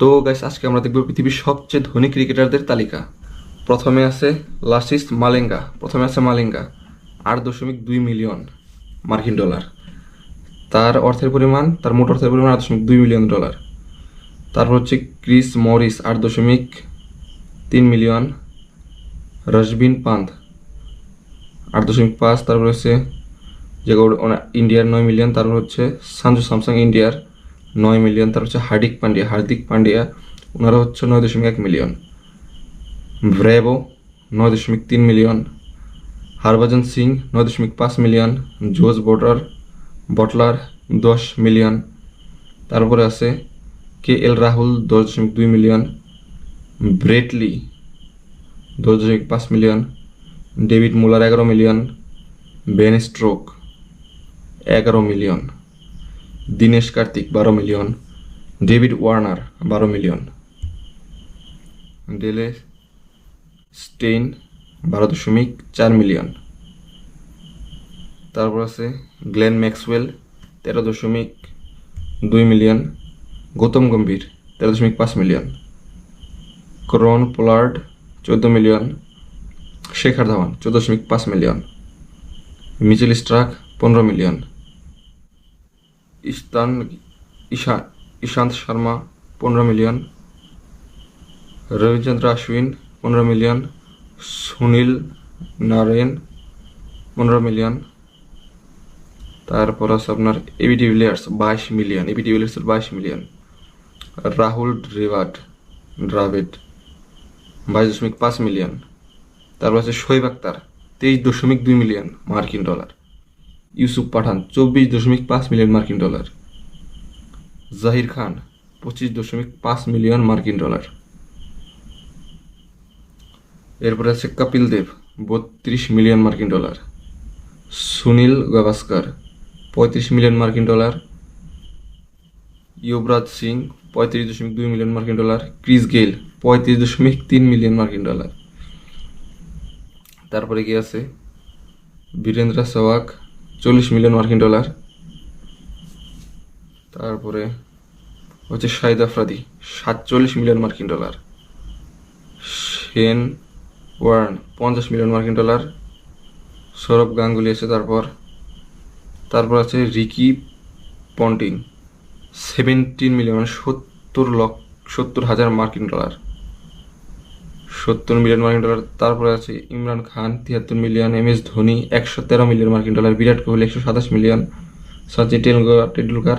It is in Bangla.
তো গাইস, আজকে আমরা দেখব পৃথিবীর সবচেয়ে ধনী ক্রিকেটারদের তালিকা। প্রথমে আছে মালিঙ্গা 8.2 মিলিয়ন মার্কিন ডলার। তার মোট অর্থের পরিমাণ 8.2 মিলিয়ন ডলার। তারপর হচ্ছে ক্রিস মরিস 8.3 মিলিয়ন। রশবিন পান্থ 8.5। তারপর হচ্ছে যে ইন্ডিয়ার 9 মিলিয়ন। তারপর হচ্ছে সঞ্জু স্যামসাং ইন্ডিয়ার 9 মিলিয়ন। তারপর হচ্ছে হার্দিক পান্ডিয়া ওনারা হচ্ছে 9.1 million. Bravo 9.3 million. Harbhajan Singh 9.5 million. Jos Buttler 10 million. তারপরে আছে KL Rahul 10.2 million. Brett Lee 10.5 million. David Miller 11 million. Ben Stokes 11 million. Dinesh Karthik 12 million. David Warner 12 million. Dale Steyn 12.4 million. তারপর আছে Glenn Maxwell 13.2 million. Gautam Gambhir 13.5 million. Kieron Pollard 14 million. Shikhar Dhawan 14.5 million. Mitchell Starc 15 million. Ishant Sharma 15 million. Ravichandra Ashwin 15 million. Sunil Narayan 15 million. তারপর আছে আপনার AB de Villiers 22 million. Rahul Dravid 22.5 million. তারপর আছে শোয়েব আক্তার 23.2 মিলিয়ন মার্কিন ডলার। ইউসুফ পাঠান 24.5 মিলিয়ন মার্কিন ডলার। জাহির খান 25.5 মিলিয়ন মার্কিন ডলার। এরপরে আছে কপিল দেব 32 মিলিয়ন মার্কিন ডলার। সুনীল গাভাস্কর 35 মিলিয়ন মার্কিন ডলার। যুবরাজ সিং 35.2 মিলিয়ন মার্কিন ডলার। ক্রিস গেইল 35.3 মিলিয়ন মার্কিন ডলার। তারপরে কি আছে বীরেন্দ্র সেহবাগ 40 মিলিয়ন মার্কিন ডলার। তারপরে হচ্ছে শাহিদ আফ্রিদি 47 মিলিয়ন মার্কিন ডলার। শেন ওয়ার্ন 50 মিলিয়ন মার্কিন ডলার। সৌরভ গাঙ্গুলি আছে। তারপর আছে রিকি পন্টিং 17 মিলিয়ন 70,000 মার্কিন ডলার। 70 মিলিয়ন মার্কিন ডলার। তারপরে আছে Imran Khan 73 million. MS Dhoni 113 million মার্কিন ডলার। বিরাট কোহলি 127 মিলিয়ন। সচিন টেন্ডুলকার